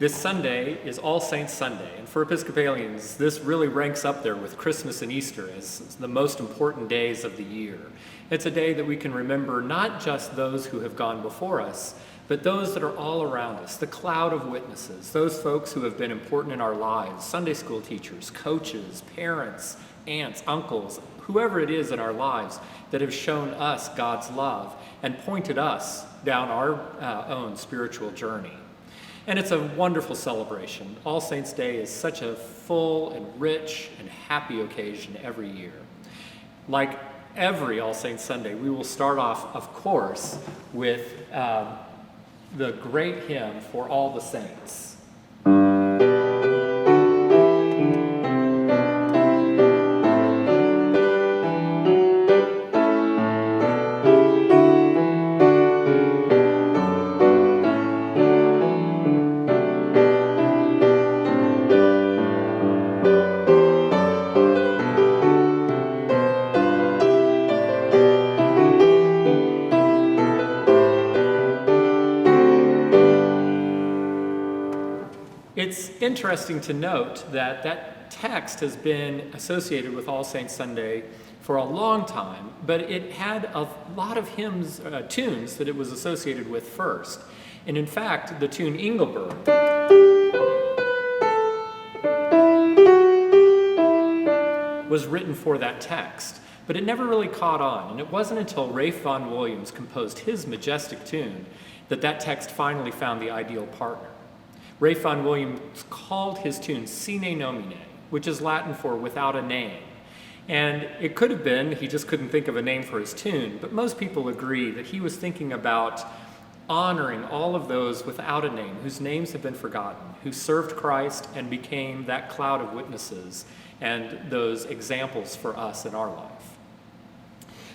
This Sunday is All Saints Sunday, and for Episcopalians, this really ranks up there with Christmas and Easter as the most important days of the year. It's a day that we can remember not just those who have gone before us, but those that are all around us, the cloud of witnesses, those folks who have been important in our lives, Sunday school teachers, coaches, parents, aunts, uncles, whoever it is in our lives that have shown us God's love and pointed us down our own spiritual journey. And it's a wonderful celebration. All Saints' Day is such a full and rich and happy occasion every year. Like every All Saints Sunday, we will start off, of course, with the great hymn, For All the Saints. It's interesting to note that that text has been associated with All Saints Sunday for a long time, but it had a lot of hymns, tunes that it was associated with first. And in fact, the tune Engelberg was written for that text, but it never really caught on. And it wasn't until Ralph Vaughan Williams composed his majestic tune that that text finally found the ideal partner. Ralph Vaughan Williams called his tune Sine Nomine, which is Latin for without a name. And it could have been he just couldn't think of a name for his tune, but most people agree that he was thinking about honoring all of those without a name, whose names have been forgotten, who served Christ and became that cloud of witnesses and those examples for us in our life.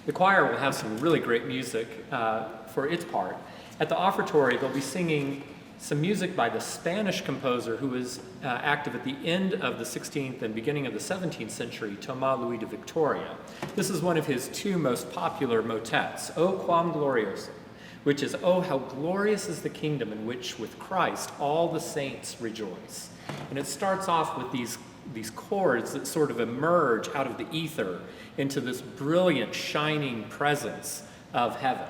The choir will have some really great music for its part. At the offertory, they'll be singing some music by the Spanish composer who was active at the end of the 16th and beginning of the 17th century, Tomás Luis de Victoria. This is one of his two most popular motets, O Quam Glorioso, which is, oh, how glorious is the kingdom in which with Christ all the saints rejoice. And it starts off with these chords that sort of emerge out of the ether into this brilliant, shining presence of heaven.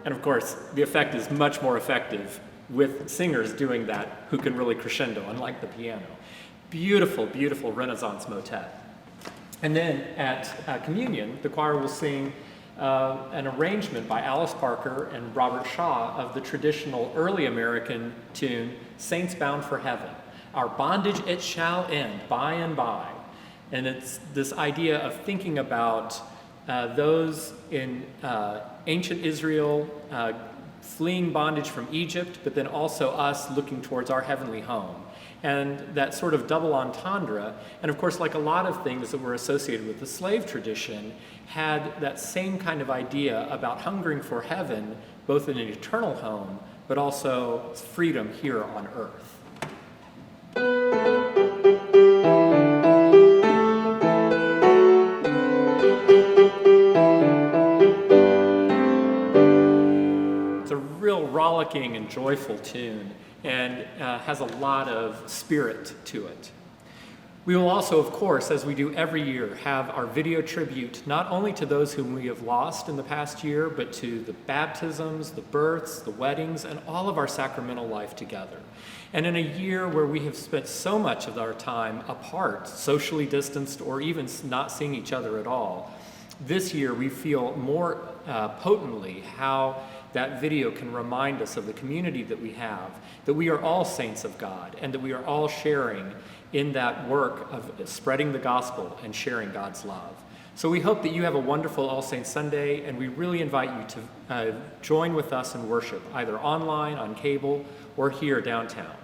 And of course, the effect is much more effective with singers doing that who can really crescendo, unlike the piano. Beautiful, beautiful Renaissance motet. And then at communion, the choir will sing an arrangement by Alice Parker and Robert Shaw of the traditional early American tune, Saints Bound for Heaven. Our bondage it shall end by and by. And it's this idea of thinking about those in ancient Israel fleeing bondage from Egypt, but then also us looking towards our heavenly home. And that sort of double entendre, and of course, like a lot of things that were associated with the slave tradition, had that same kind of idea about hungering for heaven, both in an eternal home, but also freedom here on earth. Rollicking and joyful tune, and has a lot of spirit to it. We will also, of course, as we do every year, have our video tribute not only to those whom we have lost in the past year, but to the baptisms, the births, the weddings, and all of our sacramental life together. And in a year where we have spent so much of our time apart, socially distanced, or even not seeing each other at all, this year we feel more potently how that video can remind us of the community that we have, that we are all saints of God, and that we are all sharing in that work of spreading the gospel and sharing God's love. So we hope that you have a wonderful All Saints Sunday, and we really invite you to join with us in worship, either online, on cable, or here downtown.